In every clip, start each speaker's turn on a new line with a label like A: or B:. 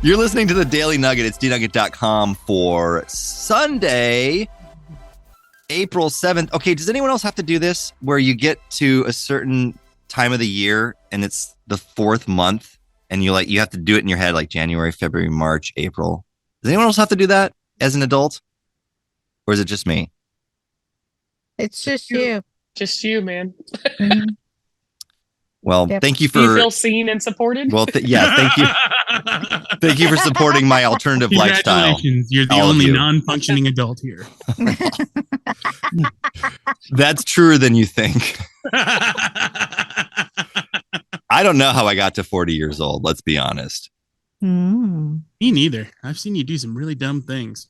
A: You're listening to the Daily Nugget. It's dnugget.com for Sunday, April 7th. Okay, does anyone else have to do this where you get to a certain time of the year and it's the fourth month and you have to do it in your head like January, February, March, April? Does anyone else have to do that as an adult? Or is it just me?
B: It's just you.
C: Just you, man.
B: Mm-hmm.
A: Well,
B: Yep.
A: thank you
C: Do you
A: for...
C: feel seen and supported?
A: Well, yeah, thank you. Thank you for supporting my alternative lifestyle.
D: Congratulations. You're the only non-functioning adult here.
A: That's truer than you think. I don't know how I got to 40 years old. Let's be honest.
B: Mm.
D: Me neither. I've seen you do some really dumb things.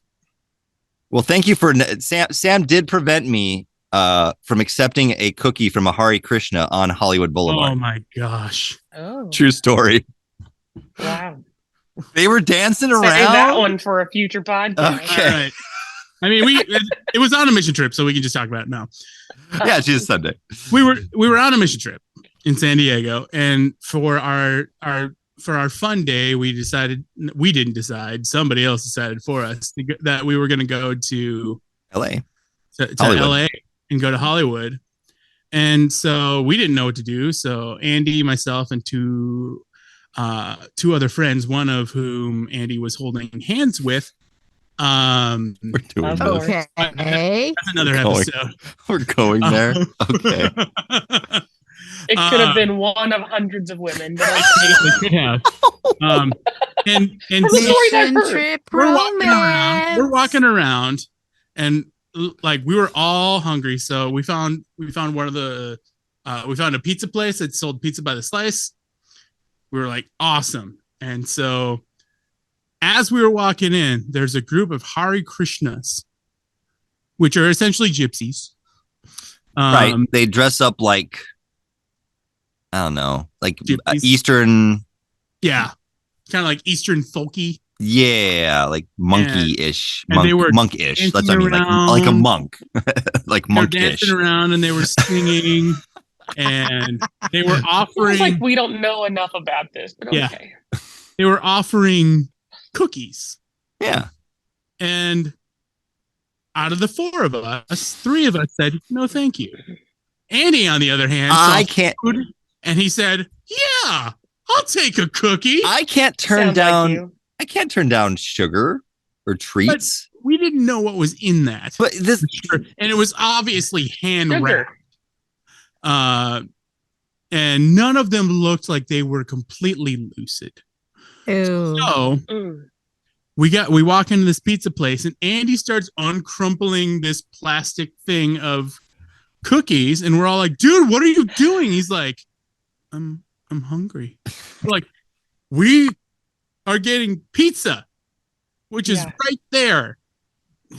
A: Well, thank you for... Sam did prevent me from accepting a cookie from a Hare Krishna on Hollywood Boulevard.
D: Oh my gosh.
C: Oh,
A: True story.
C: wow.
A: They were dancing around.
C: Save that one for a future podcast.
A: Okay.
D: All right. I mean, it was on a mission trip, so we can just talk about it now.
A: Yeah, it's just Sunday.
D: We were on a mission trip in San Diego, and for our fun day, we didn't decide. Somebody else decided for us that we were going to go to
A: LA.
D: To LA and go to Hollywood. And so we didn't know what to do. So Andy, myself, and two other friends, one of whom Andy was holding hands with.
A: We're doing this.
B: Okay.
D: That's another episode.
A: We're going there. Okay.
C: It could have been one of hundreds of women. But
D: It could have. And
B: Mission trip romance.
D: we're walking around, and like we were all hungry, so we found one of the we found a pizza place that sold pizza by the slice. We were like, awesome. And so as we were walking in, there's a group of Hare Krishnas, which are essentially gypsies.
A: Right. They dress up like, I don't know, like
D: gypsies.
A: Eastern.
D: Yeah. Kind of like Eastern folky.
A: Yeah, like monkey-ish.
D: And they were
A: monk-ish. That's what I mean. Like a monk. Like monk-ish.
D: Dancing around and they were singing and they were offering.
C: It's like we don't know enough about this, but
D: yeah,
C: okay.
D: They were offering cookies.
A: Yeah.
D: And out of the four of us, three of us said, no, thank you. Andy, on the other hand,
A: I can't.
D: And he said, yeah, I'll take a cookie.
A: I can't turn down. I can't turn down sugar or treats.
D: But we didn't know what was in that.
A: But this,
D: and it was obviously hand wrapped. And none of them looked like they were completely lucid.
B: Ew.
D: So we walk into this pizza place, and Andy starts uncrumpling this plastic thing of cookies, and we're all like, "Dude, what are you doing?" He's like, "I'm hungry." We're like, we are getting pizza, which is right there.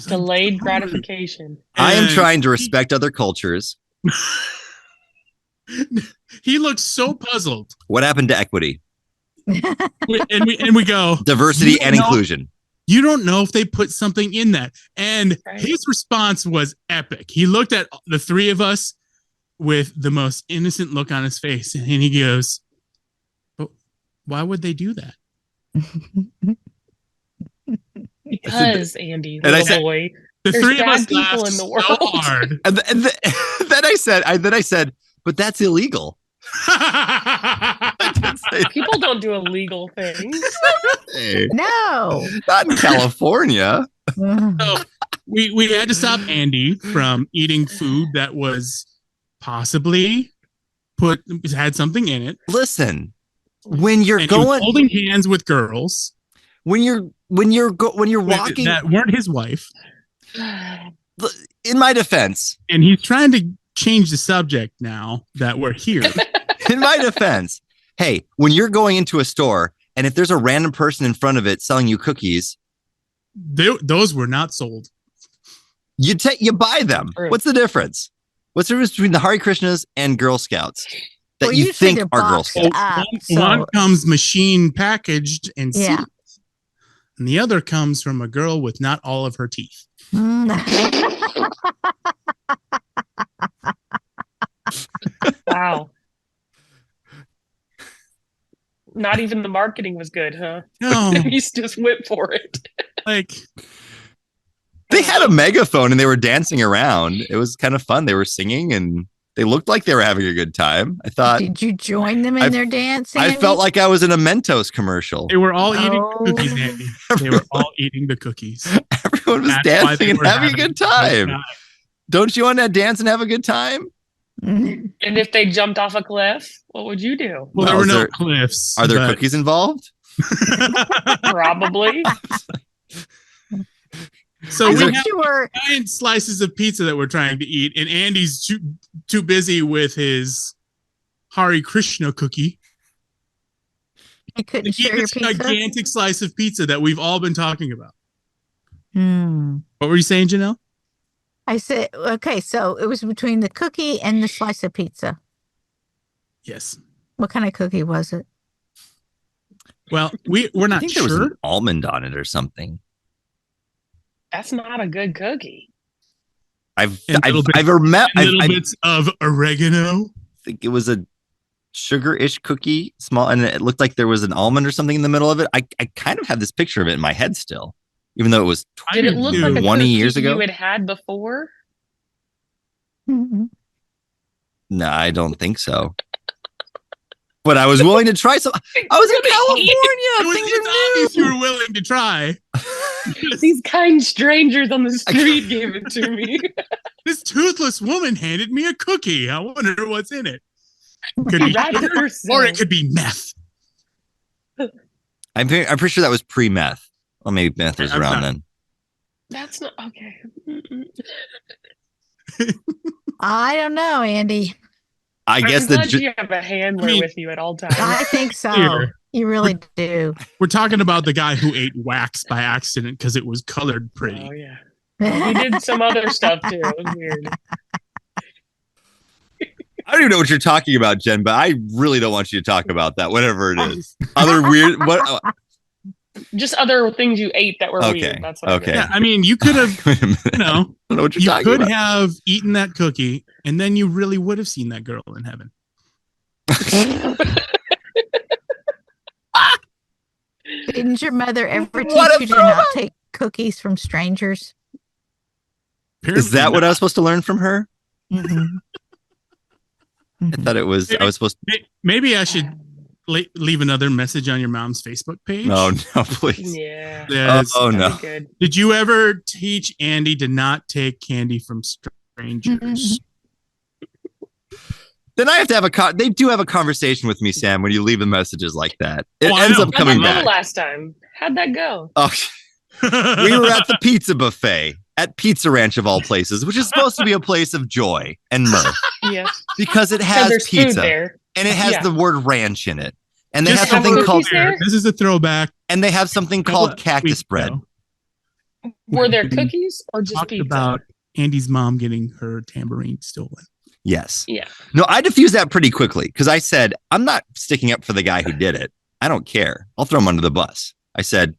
C: Delayed gratification.
A: I am trying to respect other cultures.
D: He looks so puzzled.
A: What happened to equity?
D: and we go,
A: diversity and inclusion.
D: You don't know if they put something in that. And his response was epic. He looked at the three of us with the most innocent look on his face, and he goes, "But why would they do that?"
C: Because Andy,
A: and
C: little boy,
D: the
C: there's
D: three of
C: bad
D: us
C: people in the world.
D: so hard.
A: And then I said, but that's illegal.
C: People don't do illegal things.
B: No,
A: not in California.
D: So we had to stop Andy from eating food that was possibly had something in it.
A: Listen, when you're
D: and
A: going
D: holding hands with girls,
A: when you're walking
D: that weren't his wife.
A: In my defense,
D: and he's trying to change the subject now that we're here.
A: In my defense, hey, when you're going into a store and if there's a random person in front of it selling you cookies,
D: those were not sold.
A: You buy them. What's the difference? What's the difference between the Hare Krishnas and Girl Scouts that you think are Girl Scouts?
D: One comes machine packaged and sealed, and the other comes from a girl with not all of her teeth.
C: Wow. not even the marketing was good, huh?
D: No,
C: He just went for it.
D: like
A: They had a megaphone and they were dancing around. It was kind of fun. They were singing and they looked like they were having a good time. I thought
B: Did you join them in their dance?
A: I
B: Andy?
A: felt like I was in a Mentos commercial.
D: they were all eating
B: Oh.
D: cookies, Andy. They were all eating the cookies.
A: Everyone was
D: That's why
A: dancing
D: they
A: and
D: were
A: having a good time. Don't you want to dance and have a good time?
B: Mhm.
C: And if they jumped off a cliff, what would you do?
D: Well, there
A: Well,
D: were
A: is
D: no
A: there-
D: cliffs.
A: Are there
D: but-
A: cookies involved?
C: Probably.
D: So
B: I
D: we
B: thought
D: have
B: you were.
D: giant slices of pizza that we're trying to eat, and Andy's too busy with his Hare Krishna cookie
B: You
D: to
B: couldn't
D: eat
B: share your
D: this
B: pizza.
D: gigantic slice of pizza that we've all been talking about.
B: Hmm.
D: What were you saying, Janelle?
B: I said, okay, so it was between the cookie and the slice of pizza.
D: Yes.
B: What kind of cookie was it?
D: Well, we're
A: I
D: not
A: think there was
D: sure.
A: an almond on it or something.
C: That's not a good cookie.
A: I've
D: And little bits- Little
A: I
D: bits of oregano.
A: think it was a sugar-ish cookie, small, and it looked like there was an almond or something in the middle of it. I kind of have this picture of it in my head still, even though it was
C: Did it look
D: do.
C: like a
A: 20
C: cookie
A: years ago?
C: you had before?
B: Mhm.
A: No, I don't think so. But I was willing to try some. I was in
D: It
A: California.
D: was
A: Things
D: it's
A: are
D: obvious you
A: new.
D: were willing to try.
C: These kind strangers on the street gave it to me.
D: This toothless woman handed me a cookie. I wonder what's in it. Could be
C: Right
D: sugar,
C: person.
D: or it could be meth.
A: I'm pretty sure that was pre-meth. Well, maybe meth was
D: I'm
A: around
D: not-
A: then.
C: That's not okay. Mm-mm.
B: I don't know, Andy.
A: I guess
C: I'm
A: the
C: glad you have a handler
D: I mean-
C: with you at all times.
B: I think so.
D: Here.
B: You really do.
D: We're talking about the guy who ate wax by accident because it was colored pretty.
C: Oh yeah. He did some other stuff too. It was weird.
A: I don't even know what you're talking about, Jen, but I really don't want you to talk about that, whatever it is. Other weird what
C: Just other things you ate that were
A: Okay,
C: weird. That's what I
A: okay.
C: meant.
D: Yeah, I mean, you could have,
A: wait a minute.
D: you know,
A: I don't know what you're
D: you
A: talking
D: could
A: about.
D: have eaten that cookie, and then you really would have seen that girl in heaven.
B: Didn't your mother ever teach
A: What a
B: you to not take cookies from strangers?
A: Is that what I was supposed to learn from her?
B: Mhm.
A: I thought it was I was supposed
D: Maybe I should leave another message on your mom's Facebook page.
A: No, please.
C: Yeah.
D: Yes.
A: Oh
C: That'd
A: no.
C: be good.
D: Did you ever teach Andy to not take candy from strangers?
A: Then I have to have they do have a conversation with me, Sam, when you leave the messages like that. It
D: Oh, I
A: ends
D: know.
A: up
C: How'd
A: coming
C: that go
A: back.
C: last time? How'd that go?
A: Oh, we were at the pizza buffet at Pizza Ranch of all places, which is supposed to be a place of joy and mirth
C: Yes.
A: because it
C: So
A: has
C: there's food
A: pizza
C: there.
A: and it has
C: Yeah.
A: the word ranch in it. And they
D: Just
A: have
C: have
A: something
C: cookies
A: called
C: there?
D: This is a throwback.
A: and they have something called cactus
D: Weeks
A: bread.
D: ago,
C: Were there
D: we
C: cookies or just
D: Talked
C: pizza?
D: about Andy's mom getting her tambourine stolen.
A: Yes.
C: Yeah.
A: No, I diffused that pretty quickly because I said, I'm not sticking up for the guy who did it. I don't care. I'll throw him under the bus. I said,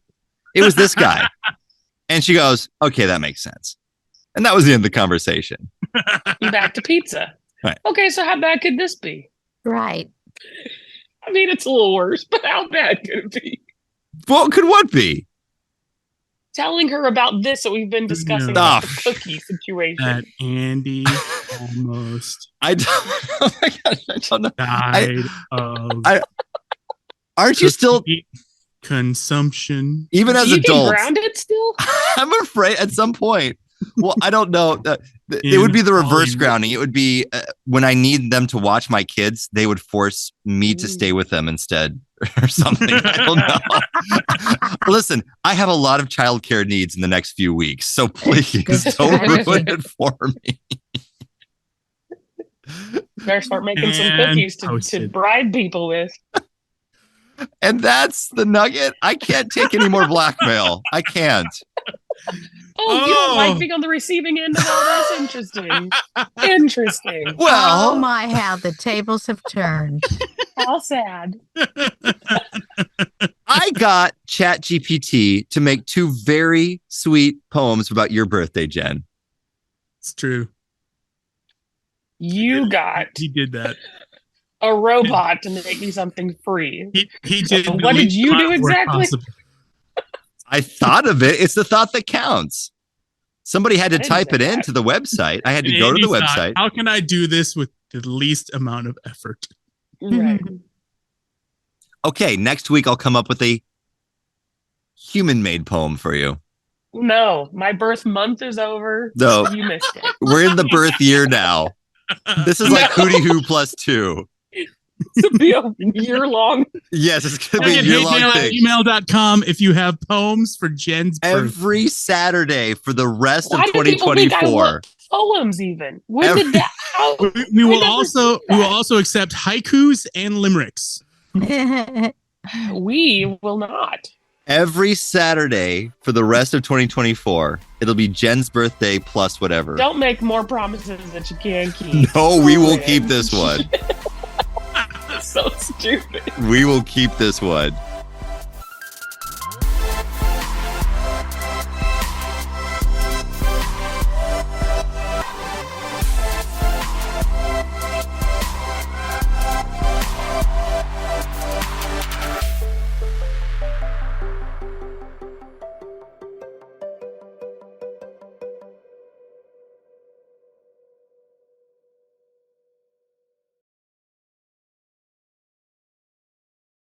A: it was this guy. And she goes, okay, that makes sense. And that was the end of the conversation.
C: Back to pizza.
A: Right.
C: Okay, so how bad could this be?
B: Right.
C: I mean, it's a little worse, but how bad could it be?
A: What could what be?
C: Telling her about this that we've been discussing
D: No.
C: about
A: Oh.
C: the cookie situation.
D: That Andy almost
A: I don't, oh my gosh, I don't know.
D: died of
A: Aren't you still,
D: cookie consumption.
A: even as
C: Do you get
A: adults,
C: grounded still?
A: I'm afraid at some point. Well, I don't know. It would be the reverse
D: In
A: grounding. It would be when I need them to watch my kids, they would force me to stay with them instead or something. I don't know. Listen, I have a lot of childcare needs in the next few weeks, so please
B: Good
A: don't
B: strategy.
A: ruin it for me.
C: Better start making some
D: And
C: cookies to
D: toasted.
C: bribe people with.
A: And that's the nugget. I can't take any more blackmail. I can't.
C: Oh, you don't
D: Oh.
C: like being on the receiving end of all this? Interesting. Interesting.
B: Oh
A: Well,
B: my, how the tables have turned.
C: How sad.
A: I got ChatGPT to make two very sweet poems about your birthday, Jen.
D: It's true.
C: You got
D: He did that.
C: a robot to make me something free.
D: He did.
C: So what did you do exactly?
A: I thought of it. It's the thought that counts. Somebody had to
C: I didn't
A: type
C: say
A: it
C: that.
A: into the website. I had to go to the website.
D: How can I do this with the least amount of effort?
C: Right.
A: Okay, next week I'll come up with a human-made poem for you.
C: No, my birth month is over.
A: No.
C: You missed it.
A: We're in the birth year now. This is like Hootie Hoo +2.
C: This will be a year long.
A: Yes, it's going to be a year-long thing.
D: Email.com if you have poems for Jen's birth.
A: Every Saturday for the rest
C: Why
A: of
C: do people think I
A: 2024.
C: love poems even? When did that? How?
D: We will
C: I never
D: also
C: did that.
D: we will also accept haikus and limericks.
C: We will not.
A: Every Saturday for the rest of 2024. It'll be Jen's birthday plus whatever.
C: Don't make more promises that you can't keep.
A: No, we will keep this one.
C: That's so stupid.
A: We will keep this one.